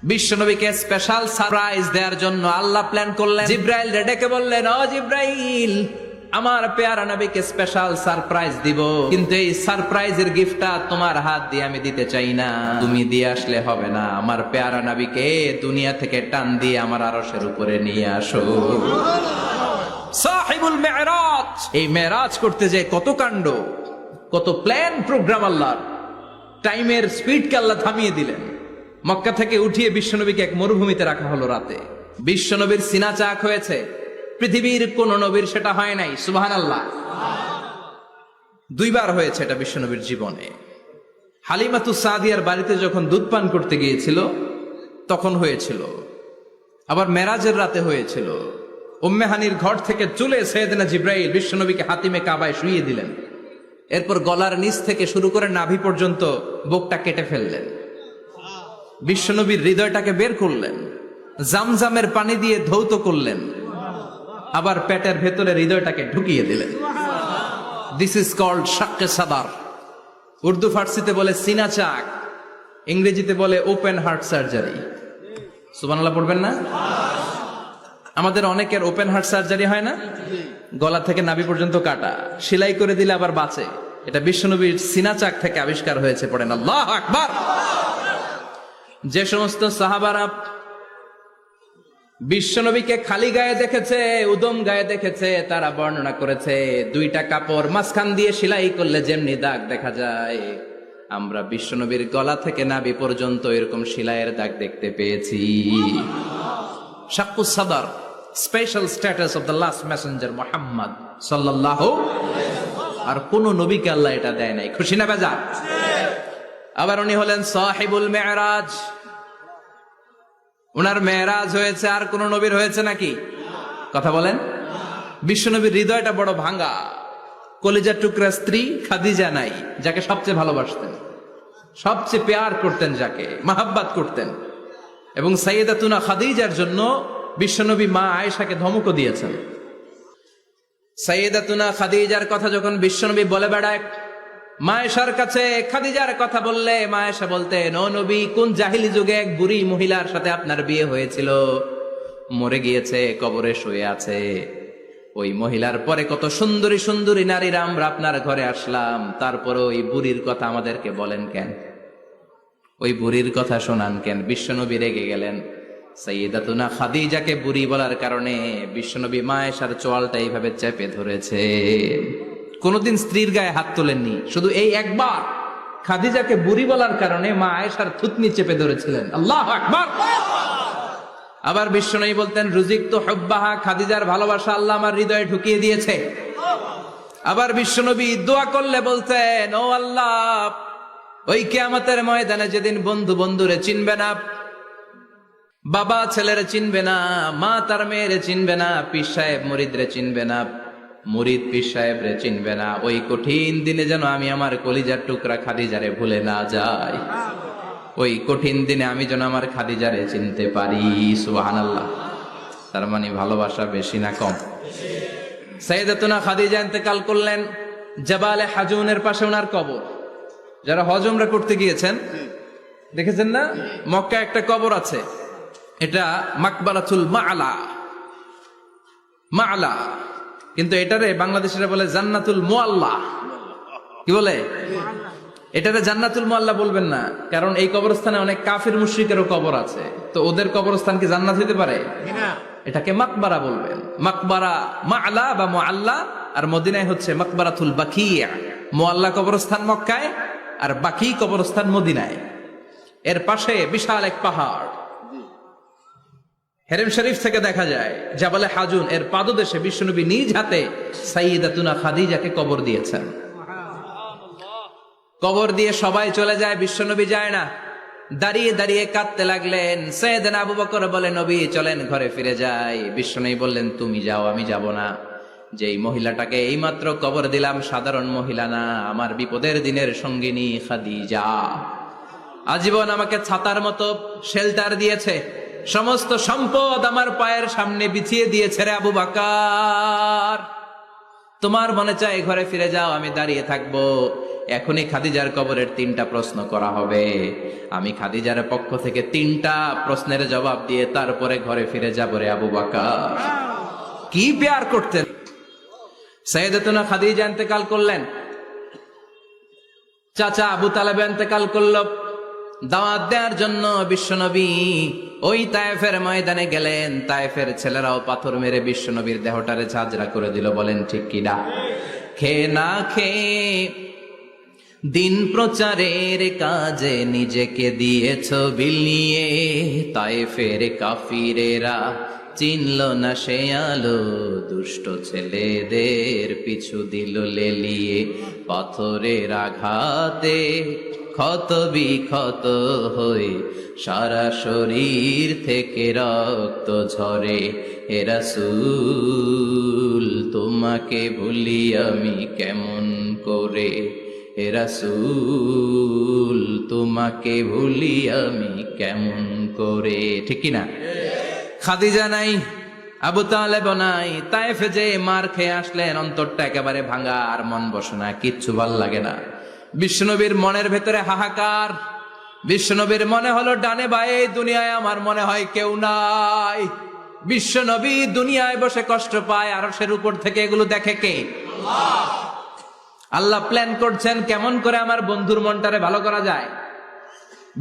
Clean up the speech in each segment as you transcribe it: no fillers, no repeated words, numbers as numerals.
বিশ্বনবীকে special surprise দেওয়ার জন্য আল্লাহ প্ল্যান করলেন। জিব্রাইল ডেকে বললেন, ও জিব্রাইল, আমার পেয়ারা নবীকে স্পেশাল সারপ্রাইজ দিব, কিন্তু এই সারপ্রাইজের গিফটটা তোমার হাত দিয়ে আমি দিতে চাই না, তুমি দিয়ে আসলে হবে না। আমার পেয়ারা নবীকে দুনিয়া থেকে টান দিয়ে আমার আরশের উপরে নিয়ে আসো। সাহিবুল মেরাজ, এই মেরাজ করতে যে কত কাণ্ড, কত প্ল্যান প্রোগ্রাম আল্লাহর। টাইমের স্পিডকে আল্লাহ থামিয়ে দিলেন। মক্কা থেকে উঠিয়ে বিশ্বনবীকে এক মরুভূমিতে রাখা হলো রাতে। বিশ্বনবীর সিনা চাক হয়েছে, পৃথিবীর কোন নবীর সেটা হয় নাই। সুবহানাল্লাহ। দুইবার হয়েছে এটা বিশ্বনবীর জীবনে। হালিমাতু সাদিয়ার বাড়িতে যখন দুধ পান করতে গিয়েছিল তখন হয়েছিল, আবার মেরাজের রাতে হয়েছিল। উম্মে হানির ঘর থেকে চলে সাইয়েদনা জিব্রাইল বিশ্বনবীকে হাতিমে কাবায় শুইয়ে দিলেন। এরপর গলার নিচ থেকে শুরু করে নাভি পর্যন্ত বুকটা কেটে ফেললেন। বিশ্বনবীর হৃদয়টাকে বের করলেন, জামজামের পানি দিয়ে ধৌত করলেন, আবার পেটের ভেতরে হৃদয়টাকে ঢুকিয়ে দিলেন। দিস ইজ কল্ড শাক্কে সাদার। উর্দু ফার্সিতে বলে সিনা চাক, ইংরেজিতে বলে ওপেন হার্ট সার্জারি। সুবহানাল্লাহ পড়বেন না? আমাদের অনেকের ওপেন হার্ট সার্জারি হয় না, গলা থেকে নাভি পর্যন্ত কাটা, সেলাই করে দিলে আবার বাঁচে। এটা বিশ্বনবীর সিনা চাক থেকে আবিষ্কার হয়েছে। পড়েন আল্লাহু আকবার। যে সমস্ত সাহাবারা বিশ্বনবীকে খালি গায়ে দেখেছে, উদম গায়ে দেখেছে, তারা বর্ণনা করেছে দুইটা কাপড় মাঝখান দিয়ে সেলাই করলে যেমনি দাগ দেখা যায়, আমরা বিশ্বনবীর গলা থেকে নাভি পর্যন্ত এরকম সেলাইয়ের দাগ দেখতে পেয়েছি। শাক্কুস সাদার, special status of the last Messenger Muhammad সাল্লাল্লাহু। আর কোন নবীকে আল্লাহ এটা দেয় নাই। খুশি না বেজার? আবার উনি হলেন সাহিবুল মেরাজ। উনার মেরাজ হয়েছে, আর কোন নবীর হয়েছে নাকি? কথা বলেন। বিশ্বনবীর হৃদয়টা বড় ভাঙা। কলিজার টুকরা স্ত্রী খাদিজা নাই, যাকে সবচেয়ে ভালোবাসতেন, সবচেয়ে প্যার করতেন, যাকে মাহাব্বাত করতেন। এবং সাইয়েদাতুনা খাদিজার জন্য বিশ্বনবী মা আয়েশাকে ধমকও দিয়েছেন। সাইয়েদাতুনা খাদিজার কথা যখন বিশ্বনবী বলে বেড়ায় মায়েশার কাছে, খাদিজার কথা বললে মায়েশা বলতেন, ও নবী, কোন জাহিলি যুগে এক বুড়ি মহিলার সাথে আপনার বিয়ে হয়েছিল, মরে গিয়েছে, কবরে শুয়ে আছে। ওই মহিলার পরে কত সুন্দরী সুন্দরী নারীরা আমরা আপনার ঘরে আসলাম, তারপরে ওই বুড়ির কথা আমাদেরকে বলেন কেন? ওই বুড়ির কথা শোনান কেন? বিশ্বনবী রেগে গেলেন। সাইয়েদাতুনা খাদিজাকে বুড়ি বলার কারণে বিশ্বনবী মায়েশার চোয়ালটা এইভাবে চেপে ধরেছে। কোনদিন স্ত্রীর গায়ে হাত তোলেননি, শুধু এই একবার খাদিজাকে বুড়ি বলার কারণে মা আয়েশার থুতনি চেপে ধরেছিলেন। আল্লাহু আকবার। আবার বিশ্বনবী বলতেন, রুজিকতু হুব্বাহা, খাদিজার ভালোবাসা আল্লাহ আমার হৃদয়ে ঢুকিয়ে দিয়েছে। আবার বিশ্বনবী দোয়া করলে বলতেন, ও আল্লাহ, ওই কিয়ামতের ময়দানে যেদিন বন্ধু বন্ধুরে চিনবে না, বাবা ছেলেরে চিনবে না, মা তার মেয়েরে চিনবে না, পীর সাহেব মুরিদরে চিনবে না, মুরিদ পীর সাহেব রে চিনবে না, ওই কঠিন দিনে যেন আমি আমার কলিজার টুকরা খাদিজারে ভুলে না যাই। ওই কঠিন দিনে আমি যেন আমার খাদিজারে চিনতে পারি। সুবহানাল্লাহ। তার মানে ভালোবাসা বেশি না কম? সাইয়েদাতুনা খাদিজা ইন্তেকাল করলেন। জাবালে হাজুনের পাশে ওনার কবর। যারা হজ উমরা করতে গিয়েছেন দেখেছেন না, মক্কা একটা কবর আছে, এটা মাকবারাতুল মা'লা। মা'লা, কিন্তু এটারে বাংলাদেশিরা বলে জান্নাতুল মুআল্লা। কি বলে? এটারে জান্নাতুল মুআল্লা বলবেন না, কারণ এই কবরস্থানে অনেক কাফির মুশরিকেরও কবর আছে, তো ওদের কবরস্থান কি জান্নাত হতে পারে? এটাকে মাকবারা বলবেন। মাকবারা মা'লা বা মুআল্লা, আর মদিনায় হচ্ছে মাকবারাতুল বাকিয়া। মুআল্লা কবরস্থান মক্কায়, আর বাকি কবরস্থান মদিনায়। এর পাশে বিশাল এক পাহাড়, হেরেম শরীফ থেকে দেখা যায় জাবালে হাজুন, এর পাদদেশে বিশ্বনবী নিজ হাতে সাইয়েদাতুনা খাদিজাকে কবর দিয়েছেন। কবর দিয়ে সবাই চলে যায়, বিশ্বনবী যায় না। দাঁড়িয়ে দাঁড়িয়ে কাঁদতে লাগলেন। সাইয়েদনা আবু বকর বলে, নবী চলেন ঘরে ফিরে যাই। বিশ্বনবী বললেন, তুমি যাও, আমি যাব না। যেই মহিলাটাকে এইমাত্র কবর দিলাম সাধারণ মহিলা না, আমার বিপদের দিনের সঙ্গিনী খাদিজা। আজীবন আমাকে ছাতার মতো শেল্টার দিয়েছে, সমস্ত সম্পদ আমার পায়ের সামনে বিছিয়ে দিয়েছে রে আবু বকর। তোমার মনে চায় ঘরে ফিরে যাও, আমি দাঁড়িয়ে থাকবো। এখনই খাদিজার কবরের 3টা প্রশ্ন করা হবে। আমি খাদিজার পক্ষ থেকে 3টা প্রশ্নের জবাব দিয়ে তারপরে ঘরে ফিরে যাব রে আবু বকর। কি প্যার করতেন। সাইয়েদাতুনা খাদিজা ইন্তেকাল করলেন, চাচা আবু তালেব ইন্তেকাল করল। দাওয়াত দেওয়ার জন্য বিশ্বনবী ওই তায়েফের ময়দানে গেলেন। তায়েফের ছেলেরাও পাথর মেরে বিশ্বনবীর দেহটারে ঝাঁঝরা করে দিল। বলেন ঠিক কিনা? খেয়ে না খেয়ে দিন প্রচারের কাজে নিজেকে দিয়েছ বিলিয়ে। তায়েফের কাফিরেরা চিনল না সে আলো, দুষ্ট ছেলেদের পিছু দিল লেলিয়ে। পাথরের আঘাতে ক্ষত বিক্ষত হয়ে সারা শরীর থেকে রক্ত ঝরে। হে রাসূল তোমাকে ভুলি আমি কেমন করে, হে রাসূল তোমাকে ভুলি আমি কেমন করে। ঠিক কিনা? খাদিজা নাই, আবু তালেব নাই, তায়েফে যে মার খেয়ে আসলেন, অন্তরটা একেবারে ভাঙা, আর মন বসে না, কিচ্ছু ভাল লাগে না। বিশ্বনবীর মনের ভেতরে হাহাকার। বিশ্বনবীর মনে হলো ডানে বায়ে দুনিয়ায় আমার মনে হয় কেউ নাই। বিশ্বনবী দুনিয়ায় বসে কষ্ট পায়, আরশের উপর থেকে এগুলো দেখে কে? আল্লাহ প্ল্যান করছেন কেমন করে আমার বন্ধুর মনটারে ভালো করা যায়।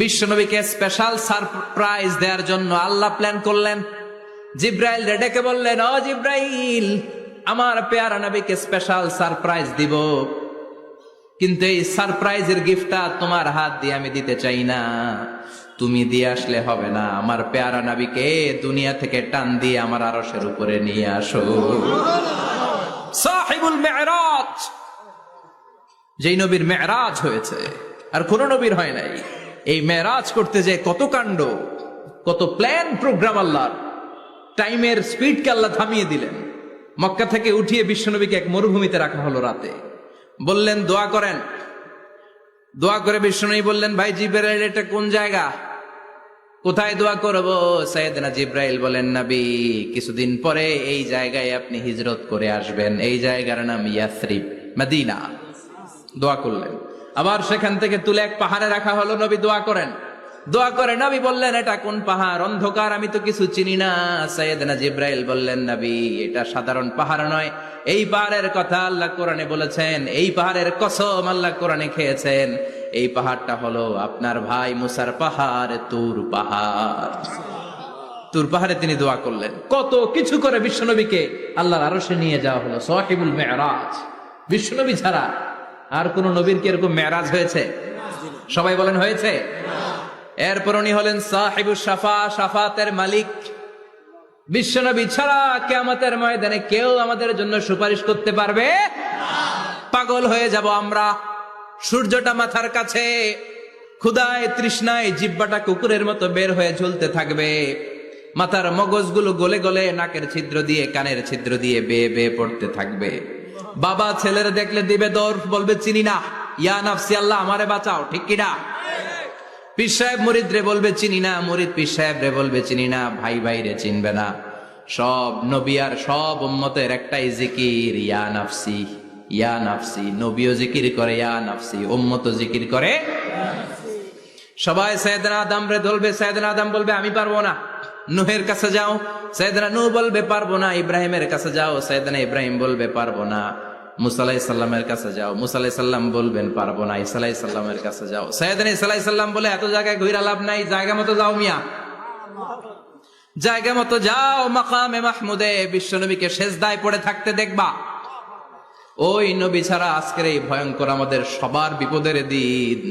বিশ্বনবীকে স্পেশাল সারপ্রাইজ দেওয়ার জন্য আল্লাহ প্ল্যান করলেন। জিব্রাইল ডেকে বললেন, ও জিব্রাইল, আমার পেয়ারা নবীকে স্পেশাল সারপ্রাইজ দিব, কিন্তু এই সারপ্রাইজের গিফটটা তোমার হাত দিয়ে আমি দিতে চাই না, তুমি দিয়ে আসলে হবে না। আমার পেয়ারা নবীকে দুনিয়া থেকে টান দিয়ে আমার আরশের উপরে নিয়ে আসো। সাহিবুল মেরাজ, যেই নবীর মেরাজ হয়েছে আর কোন নবীর হয় নাই। এই মেরাজ করতে যে কত কাণ্ড, কত প্ল্যান প্রোগ্রাম আল্লাহর। টাইমের স্পিডকে আল্লাহ থামিয়ে দিলেন। মক্কা থেকে উঠিয়ে বিশ্বনবীকে এক মরুভূমিতে রাখা হলো রাতে। বললেন দোয়া করেন। দোয়া করে বিশ্বনবী বললেন, ভাই জিব্রাইল, এটা কোন জায়গা, কোথায় দোয়া করব? সাইয়েদনা জিব্রাইল বলেন, নবী কিছুদিন পরে এই জায়গায় আপনি হিজরত করে আসবেন, এই জায়গার নাম ইয়াসরিব, মদিনা। দোয়া করলেন। আবার সেখান থেকে তুলে এক পাহাড়ে রাখা হলো, নবী দোয়া করেন। দোয়া করে নবী বললেন, এটা কোন পাহাড়? অন্ধকার, আমি তো কিছু চিনি না। সাইয়েদনা জিব্রাইল বললেন, নবী এটা সাধারণ পাহাড় নয়, এই পাহাড়ের কথা আল্লাহ কোরআনে বলেছেন, এই পাহাড়ের কসম আল্লাহ কোরআনে খেয়েছেন। এই পাহাড়টা হলো আপনার ভাই মুসার পাহাড়, তুর পাহাড়। তুর পাহাড়ে তিনি দোয়া করলেন। কত কিছু করে বিশ্বনবীকে আল্লাহর আরশে নিয়ে যাওয়া হলো। সাহিবুল মেরাজ। বিশ্বনবী ছাড়া আর কোন নবীর কি এরকম মেরাজ হয়েছে? সবাই বলেন হয়েছে। এরপর উনি হলেন সাহিবুস শাফা, শাফাতের মালিক। বিশ্বনবী ছাড়া কিয়ামতের ময়দানে কেউ আমাদের জন্য সুপারিশ করতে পারবে না। পাগল হয়ে যাব আমরা। সূর্যটা মাথার কাছে, ক্ষুধায় তৃষ্ণায় জিহ্বাটা কুকুরের মতো বের হয়ে ঝুলতে থাকবে। মাথার মগজগুলো গলে গলে নাকের ছিদ্র দিয়ে, কানের ছিদ্র দিয়ে বেয়ে বেয়ে পড়তে থাকবে। বাবা ছেলের দেখলে দিবে দৌড়, বলবে চিনি না, ইয়া নাফসি, আল্লাহ আমারে বাঁচাও। ঠিক কিনা? পীর সাহেব মুরিদ রে বলবে চিনি না, মুরিদ পীর সাহেব রে বলবে চিনি না, ভাই ভাই রে চিনবে না। সব নবী আর সব উম্মতের একটাই জিকির, ইয়া নাফসি, ইয়া নাফসি। নবীও জিকির করে ইয়া নাফসি, উম্মতও জিকির করে। সবাই সাইয়েদনা আদম রে ধরবে, সাইয়েদনা আদম বলবে আমি পারবো না। নূহের কাছে যাও, সাইয়েদনা নূহ বলবে পারবো না। ইব্রাহিমের কাছে যাও, সাইয়েদনা ইব্রাহিম বলবে পারবো না। মুসা আলাইহিস সালামের কাছে যাও, মুসা আলাইহিস সালাম বলবেন পারবো না। ঈসা আলাইহিস সালামের কাছে যাও, সাইয়েদনা ঈসা আলাইহিস সালাম বলে এত জায়গায় ঘুরে লাভ নাই, জায়গা মতো যাও মিয়া, জায়গা মতো যাও। মাকামে মাহমুদে বিশ্বনবীকে সেজদায় পড়ে থাকতে দেখবা। ওই নবী ছাড়া আজকের এই ভয়ঙ্কর আমাদের সবার বিপদের দিন।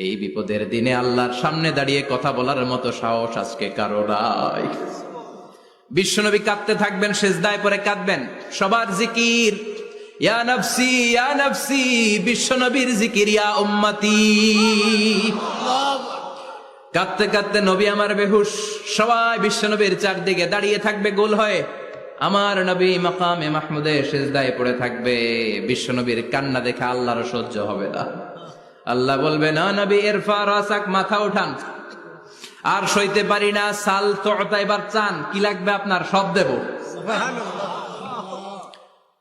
এই বিপদের দিনে আল্লাহর সামনে দাঁড়িয়ে কথা বলার মতো সাহস আজকে কারো নাই। বিশ্বনবী কাঁদতে থাকবেন, সেজদায় পড়ে কাঁদবেন। সবার জিকির ইয়া নাফসি, ইয়া নাফসি। বিশ্বনবীর জিকির ইয়া উম্মতি। কাঁদতে কাঁদতে নবী আমার বেহুশ। সবাই বিশ্বনবীর চারদিকে দাঁড়িয়ে থাকবে গোল হয়ে। আমার নবী মাকামে মাহমুদে সেজদায় পড়ে থাকবে। বিশ্বনবীর কান্না দেখে আল্লাহর সহ্য হবে না। আল্লাহ বলবে, না নবী ইরফা রাসাক, মাথা উঠান, আর সইতে পারি না। সাল তোতা, এবার চান, কি লাগবে আপনার সব দেব।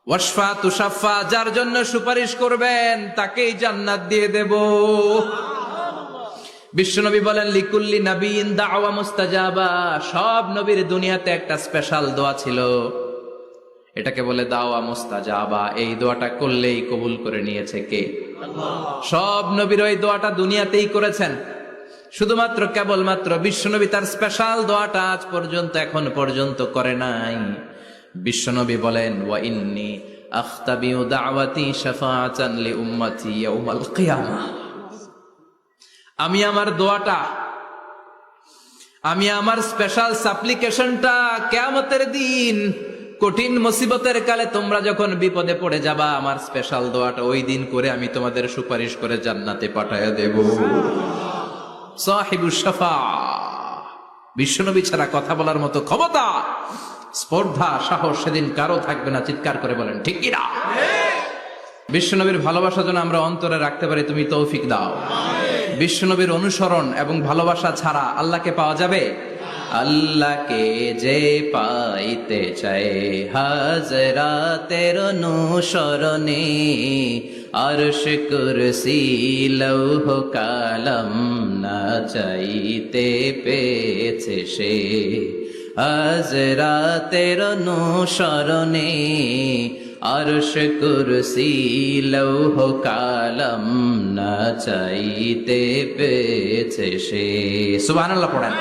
ওয়াশফা তুশাফা, যার জন্য সুপারিশ করবেন তাকেই জান্নাত দিয়ে দেব। বিশ্বনবী বলেন লিকুল্লি নাবিয়িন দাওয়া মুস্তাজাবা, সব নবীর দুনিয়াতে একটা স্পেশাল দোয়া ছিল, এটাকে বলে দাওয়া মুস্তাজাবা। এই দোয়াটা করলেই কবুল করে নিয়েছে কে? সব নবীর ওই দোয়াটা দুনিয়াতেই করেছেন, শুধুমাত্র কেবলমাত্র বিশ্বনবী তার স্পেশাল দোয়াটা আজ পর্যন্ত এখন পর্যন্ত করে নাই। বিশ্বনবী বলেন ওয়া ইন্নী আখতাবিউ দাওয়াতি শাফাআতান লি উম্মতি ইয়াউমাল কিয়ামাহ, আমি আমার দোয়াটা, আমি আমার স্পেশাল সাপ্লিকেশনটা কিয়ামতের দিন কঠিন মুসিবতের কালে তোমরা যখন বিপদে পড়ে যাবা, আমার স্পেশাল দোয়াটা ওই দিন করে আমি তোমাদের সুপারিশ করে জান্নাতে পাঠায়া দেব। সাহিবুশ শাফা, বিশ্বনবী ছাড়া কথা বলার মতো ক্ষমতা, স্পর্ধা, সাহস সেদিন কারো থাকবে না। চিৎকার করে বলেন ঠিক কি না? বিশ্বনবীর ভালোবাসা যেন আমরা অন্তরে রাখতে পারি, তুমি তৌফিক দাও। বিশ্বনবীর অনুসরণ এবং ভালোবাসা ছাড়া আল্লাহকে পাওয়া যাবে? আল্লাহকে যে পাইতে চায় হাজরাতের অনুসরণে, আরশ কুরসি লৌহ কালাম না চাইতে পেয়েছে সে, হাজরাতের অনুসরণে আরশ কুরসি লৌহ কালাম না চাইতে পেয়েছে সে। সুবহানাল্লাহ পড়েন।